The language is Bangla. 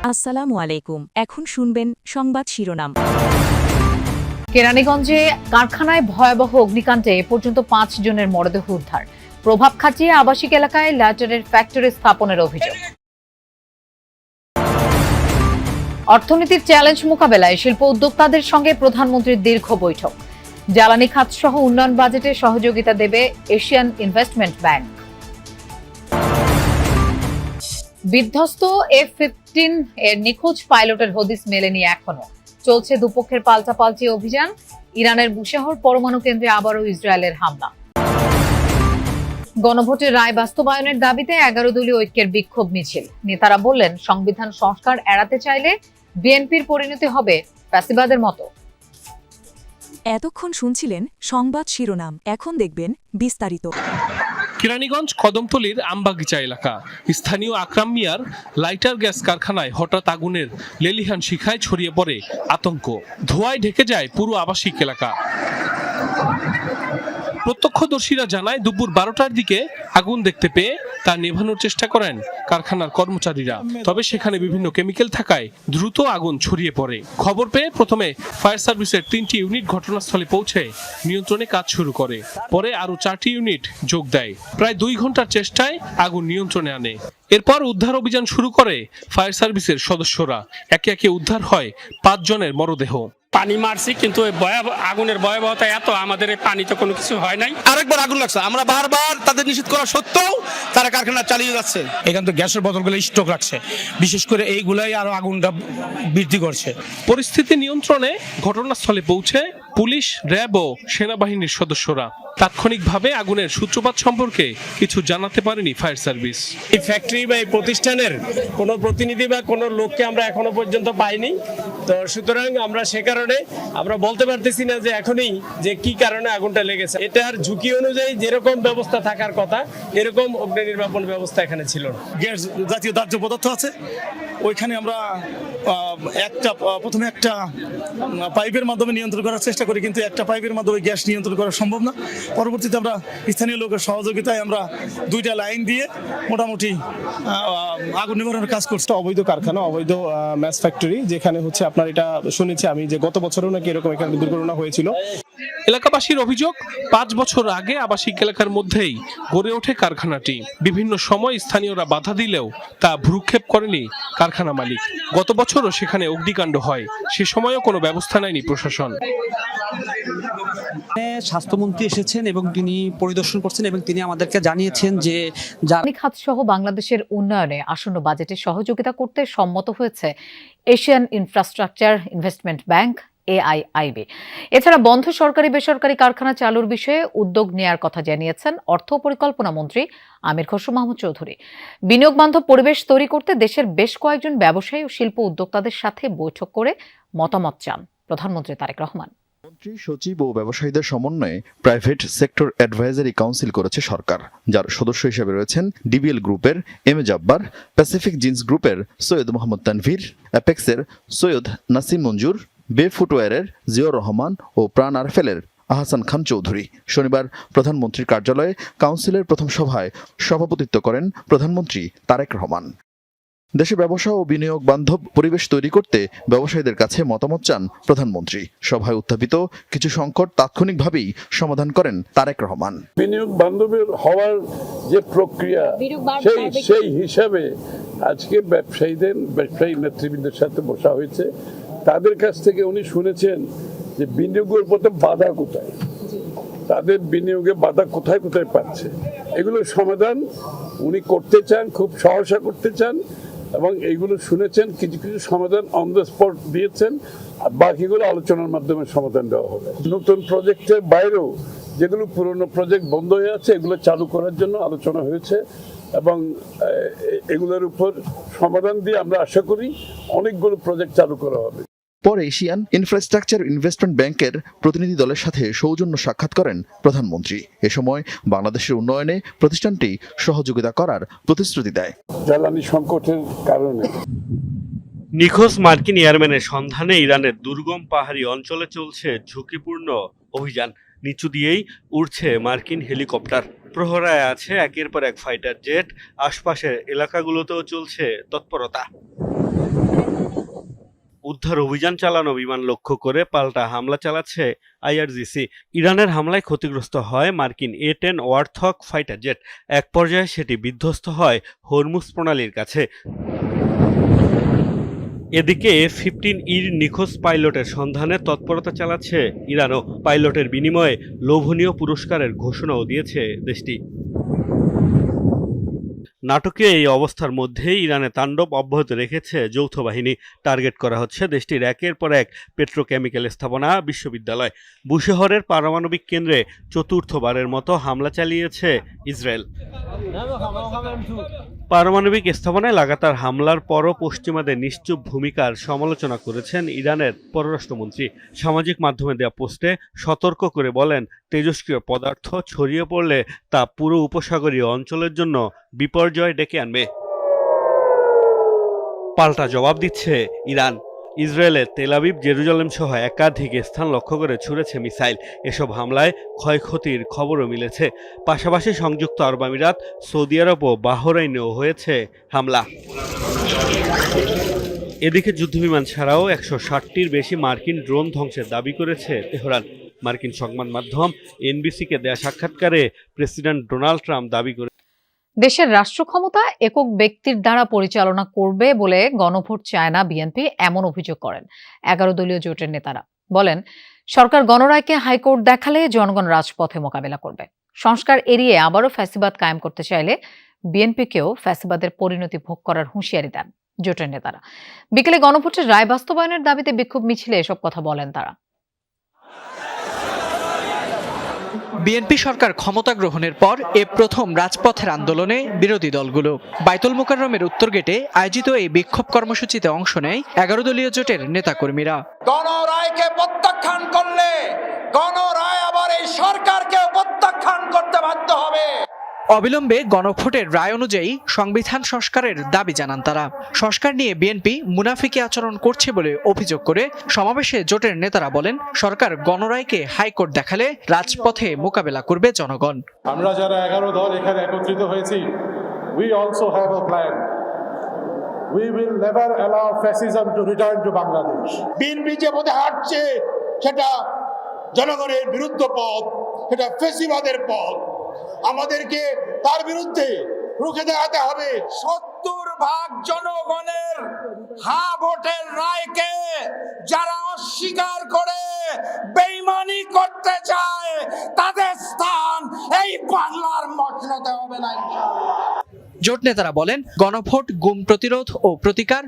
আসসালামু আলাইকুম। এখন শুনবেন সংবাদ শিরোনাম। কেরানীগঞ্জে কারখানায় ভয়াবহ অগ্নিকাণ্ডে এ পর্যন্ত 5 জনের মরদেহ উদ্ধার। প্রভাব খাটিয়ে আবাসিক এলাকায় ল্যাটারের ফ্যাক্টরি স্থাপনের অভিযোগ। অর্থনীতির চ্যালেঞ্জ মোকাবেলায় শিল্প উদ্যোক্তাদের সঙ্গে প্রধানমন্ত্রীর দীর্ঘ বৈঠক। জ্বালানি খাত সহ উন্নয়ন বাজেটে সহযোগিতা দেবে এশিয়ান ইনভেস্টমেন্ট ব্যাংক। বিধ্বস্ত F-15 এর নিখোঁজ পাইলটের হদিস মেলেনি এখনো। চলছে দুপক্ষের পাল্টাপাল্টি অভিযান। ইরানের বুশেহর পরমাণু কেন্দ্রে আবারও ইসরায়েলের হামলা। গণভোটের রায় বাস্তবায়নের দাবিতে 11 দলীয় ঐক্যের বিক্ষোভ মিছিল। নেতারা বললেন, সংবিধান সংস্কার এড়াতে চাইলে বিএনপির পরিণতি হবে ফ্যাসিবাদের মতো। এতক্ষণ শুনছিলেন সংবাদ শিরোনাম। এখন দেখবেন বিস্তারিত। কেরানীগঞ্জ কদমতলীর আমবাগিচা এলাকা। স্থানীয় আকরাম মিয়ার লাইটার গ্যাস কারখানায় হঠাৎ আগুনের লেলিহান শিখায় ছড়িয়ে পড়ে আতঙ্ক। ধোঁয়ায় ঢেকে যায় পুরো আবাসিক এলাকা। প্রত্যক্ষদর্শীরা জানায়, দুপুর 12টার দিকে আগুন দেখতে পেয়ে তা নেভানোর চেষ্টা করেন কারখানার কর্মচারীরা। তবে সেখানে বিভিন্ন কেমিক্যাল থাকায় দ্রুত আগুন ছড়িয়ে পড়ে। খবর পেয়ে প্রথমে ফায়ার সার্ভিসের 3টি ইউনিট ঘটনাস্থলে পৌঁছে নিয়ন্ত্রণে কাজ শুরু করে। পরে আরও 4টি ইউনিট যোগ দেয়। প্রায় 2 ঘন্টার চেষ্টায় আগুন নিয়ন্ত্রণে আনে। এরপর উদ্ধার অভিযান শুরু করে ফায়ার সার্ভিসের সদস্যরা। একে একে উদ্ধার হয় 5 জনের মরদেহ। পানি মারছি, কিন্তু আগুনের ভয়াবহতা এত, আমাদের এই পানিতে কোনো কিছু হয় নাই। আরেকবার আগুন লাগছে, আমরা বারবার তাদের নিষেধ করা সত্ত্বেও তারা কারখানা চালিয়ে যাচ্ছে। এখান থেকে গ্যাসের বোতলগুলো স্টক রাখছে, বিশেষ করে এইগুলাই আরো আগুনটা বৃদ্ধি করছে। পরিস্থিতি নিয়ন্ত্রণে ঘটনাস্থলে পৌঁছে পুলিশ, র্যাব ও সেনাবাহিনীর সদস্যরা। তাৎক্ষণিকভাবে আগুনের সূত্রপাত সম্পর্কে কিছু জানাতে পারেনি ফায়ার সার্ভিস। এই ফ্যাক্টরি বা এই প্রতিষ্ঠানের কোনো প্রতিনিধি বা কোনো লোককে আমরা এখনো পর্যন্ত পাইনি। তো সুতরাং আমরা সে কারণে আমরা বলতে পারতেছি না যে এখনই যে কি কারণে আগুনটা লেগেছে। এটার ঝুঁকি অনুযায়ী যেরকম ব্যবস্থা থাকার কথা এরকম অগ্নি নির্বাপন ব্যবস্থা এখানে ছিল না। গ্যাস জাতীয় দাহ্য পদার্থ আছে, ওইখানে আমরা প্রথমে একটা পাইপের মাধ্যমে নিয়ন্ত্রণ করার চেষ্টা করি, কিন্তু একটা পাইপের মাধ্যমে গ্যাস নিয়ন্ত্রণ করা সম্ভব না। পরবর্তীতে আমরা স্থানীয় লোকের সহযোগিতায় আমরা 2টা লাইন দিয়ে মোটামুটি আগুন নিবারণের কাজ করছি। অবৈধ কারখানা, অবৈধ ম্যাচ ফ্যাক্টরি, যেখানে হচ্ছে আপনার এটা শুনেছি আমি যে গত বছরও নাকি এরকম এখানে দুর্ঘটনা হয়েছিল। এলাকাবাসীর অভিযোগ, 5 বছর আগে আবাসিক এলাকার মধ্যেই গড়ে ওঠে কারখানাটি। বিভিন্ন সময় স্থানীয়রা বাধা দিলেও তা ভ্রুক্ষেপ করেনি কারখানা মালিক। গত বছরও সেখানে অগ্নিকাণ্ড হয়, সে সময়ও কোনো ব্যবস্থা নেয়নি প্রশাসন। স্বাস্থ্যমন্ত্রী এসেছেন এবং তিনি পরিদর্শন করছেন এবং তিনি আমাদেরকে জানিয়েছেন যে জ্বালানি খাত সহ বাংলাদেশের উন্নয়নে আসন্ন বাজেটে সহযোগিতা করতে সম্মত হয়েছে Asian infrastructure investment bank AIIB। এছাড়া বন্ধ সরকারি বেসরকারি কারখানা চালুর বিষয়ে উদ্যোগ নেয়ার কথা জানিয়েছেন অর্থ পরিকল্পনা মন্ত্রী আমির খসরু মাহমুদ চৌধুরী। বিনিয়োগ বান্ধব পরিবেশ তৈরি করতে দেশের বেশ কয়েকজন ব্যবসায়ী ও শিল্প উদ্যোক্তাদের সাথে বৈঠক করে মতামত চান প্রধানমন্ত্রী তারেক রহমান। মন্ত্রী, সচিব ও ব্যবসায়ীদের সমন্বয়ে প্রাইভেট সেক্টর অ্যাডভাইজারি কাউন্সিল করেছে সরকার, যার সদস্য হিসেবে রয়েছেন ডিবিএল গ্রুপের M A Jabbar, Pacific jeans গ্রুপের সৈয়দ মোহাম্মদ তানভীর, অ্যাপেক্সের সৈয়দ নাসিম মঞ্জুর, বে ফুটওয়্যারের জিয়র রহমান ও প্রাণ আরফেলের আহসান খান চৌধুরী। শনিবার প্রধানমন্ত্রীর কার্যালয়ে কাউন্সিলের প্রথম সভায় সভাপতিত্ব করেন প্রধানমন্ত্রী তারেক রহমান। দেশে ব্যবসা ও বিনিয়োগ বান্ধব পরিবেশ তৈরি করতে ব্যবসায়ীদের কাছে মতামত চান প্রধানমন্ত্রী। সভায় উত্থাপিত কিছু সংকট তাৎক্ষণিকভাবেই সমাধান করেন তারেক রহমান। বিনিয়োগ বান্ধবের হওয়ার যে প্রক্রিয়া, সেই হিসাবে আজকে ব্যবসায়ী নেতৃবৃন্দের সাথে বসা হয়েছে। তাদের কাছ থেকে উনি শুনেছেন যে বিনিয়োগের পথে বাধা কোথায়, তাদের বিনিয়োগে বাধা কোথায় কোথায় পাচ্ছে, এগুলোর সমাধান উনি করতে চান, খুব সহসা করতে চান। এবং এইগুলো শুনেছেন, কিছু কিছু সমাধান অন দ্য স্পট দিয়েছেন, আর বাকিগুলো আলোচনার মাধ্যমে সমাধান দেওয়া হবে। নতুন প্রজেক্টের বাইরেও যেগুলো পুরনো প্রজেক্ট বন্ধ হয়ে আছে, এগুলো চালু করার জন্য আলোচনা হয়েছে এবং এগুলোর উপর সমাধান দিয়ে আমরা আশা করি অনেকগুলো প্রজেক্ট চালু করা হবে। পরে এশিয়ান ইনফ্রাস্ট্রাকচার ইনভেস্টমেন্ট ব্যাংকের প্রতিনিধি দলের সাথে সৌজন্য সাক্ষাৎ করেন প্রধানমন্ত্রী। এ সময় বাংলাদেশের উন্নয়নে প্রতিষ্ঠানটি সহযোগিতা করার প্রতিশ্রুতি দেয়। জ্বালানি সংকটের কারণে নিখোঁজ মার্কিন এয়ারম্যানের সন্ধানে ইরানের দুর্গম পাহাড়ি অঞ্চলে চলছে ঝুঁকিপূর্ণ অভিযান। নিচু দিয়েই উড়ছে মার্কিন হেলিকপ্টার, প্রহরায় আছে একের পর এক ফাইটার জেট, আশপাশের এলাকাগুলোতেও চলছে তৎপরতা। উদ্ধার অভিযান চালানো বিমান লক্ষ্য করে পাল্টা হামলা চালাচ্ছে IRGC। ইরানের হামলায় ক্ষতিগ্রস্ত হয় মার্কিন A-10 ওয়ারথক ফাইটার জেট। এক পর্যায়ে সেটি বিধ্বস্ত হয় হরমুজ প্রণালীর কাছে। এদিকে F-15E নিখোঁজ পাইলটের সন্ধানে তৎপরতা চালাচ্ছে ইরানও। পাইলটের বিনিময়ে লোভনীয় পুরস্কারের ঘোষণাও দিয়েছে দেশটি। নাটকীয় এই অবস্থার মধ্যেই ইরানে তাণ্ডব অব্যাহত রেখেছে যৌথ বাহিনী। টার্গেট করা হচ্ছে দেশটির একের পর এক পেট্রোকেমিক্যাল স্থাপনা, বিশ্ববিদ্যালয়। বুশেহরের পারমাণবিক কেন্দ্রে চতুর্থবারের মতো হামলা চালিয়েছে ইসরায়েল। পারমাণবিক স্থাপনায় লাগাতার হামলার পরও পশ্চিমাদের নিশ্চুপ ভূমিকার সমালোচনা করেছেন ইরানের পররাষ্ট্রমন্ত্রী। সামাজিক মাধ্যমে দেওয়া পোস্টে সতর্ক করে বলেন, তেজস্ক্রিয় পদার্থ ছড়িয়ে পড়লে তা পুরো উপসাগরীয় অঞ্চলের জন্য বিপর্যয় ডেকে আনবে। পাল্টা জবাব দিচ্ছে ইরান। ইসরায়েলের তেল আবিব, জেরুজালেম সহ একাধিক স্থান লক্ষ্য করে ছুড়েছে মিসাইল। এসব হামলায় ক্ষয়ক্ষতির খবরও মিলেছে। পাশাপাশি সংযুক্ত আরব আমিরাত, সৌদি আরব ও বাহরাইনেও হয়েছে হামলা। এদিকে যুদ্ধবিমান ছাড়াও 160টির বেশি মার্কিন ড্রোন ধ্বংসের দাবি করেছে তেহরান। মার্কিন সংবাদ মাধ্যম NBC-কে দেয়া সাক্ষাৎকারে প্রেসিডেন্ট ডোনাল্ড ট্রাম্প দাবি করে দেশের রাষ্ট্র ক্ষমতা একক ব্যক্তির দ্বারা পরিচালনা করবে বলে গণভোট চায় না বিএনপি, এমন অভিযোগ করেন 11 দলীয় জোটের নেতারা। বলেন, সরকার গণরায়কে হাইকোর্ট দেখালে জনগণ রাজপথে মোকাবেলা করবে। সংস্কার এড়িয়ে আবারও ফ্যাসিবাদ কায়েম করতে চাইলে বিএনপিকেও ফ্যাসিবাদের পরিণতি ভোগ করার হুঁশিয়ারি দেন জোটের নেতারা। বিকেলে গণভোটের রায় বাস্তবায়নের দাবিতে বিক্ষোভ মিছিলে এসব কথা বলেন তারা। বিএনপি সরকার ক্ষমতা গ্রহণের পর এ প্রথম রাজপথের আন্দোলনে বিরোধী দলগুলো। বাইতুল মোকাররমের উত্তর গেটে আয়োজিত এই বিক্ষোভ কর্মসূচিতে অংশ নেয় 11 দলীয় জোটের নেতাকর্মীরা। গণরায়কে প্রত্যাখ্যান করলে গণরায় আবার এই সরকারকে প্রত্যাখ্যান করতে বাধ্য হবে। অবিলম্বে গণভোটের রায় অনুযায়ী সংবিধান সংস্কারের দাবি জানান তারা। সংস্কার নিয়ে বিএনপি মুনাফিকি আচরণ করছে বলে অভিযোগ করে সমাবেশে জোটের নেতারা বলেন, সরকার গণরায়কে হাইকোর্ট দেখালে রাজপথে মোকাবেলা করবে জনগণ। আমরা যারা 11 দল এখানে একত্রিত হয়েছি, we also have a plan. We will never allow fascism to return to Bangladesh. BNP যে পথে হাঁটছে সেটা জনগণের বিরুদ্ধ পথ, সেটা ফ্যাসিবাদের পথ। আমাদেরকে তার বিরুদ্ধে রুখে দাঁড়াতে হবে। 70% জনগণের হ্যাঁ ভোটের রায়কে যারা অস্বীকার করে বেঈমানি করতে চায়, তাদের স্থান এই বাংলার মসনদে হবে না। জোট নেতারা বলেন, গণভোট গুম প্রতিরোধ ও প্রতিকার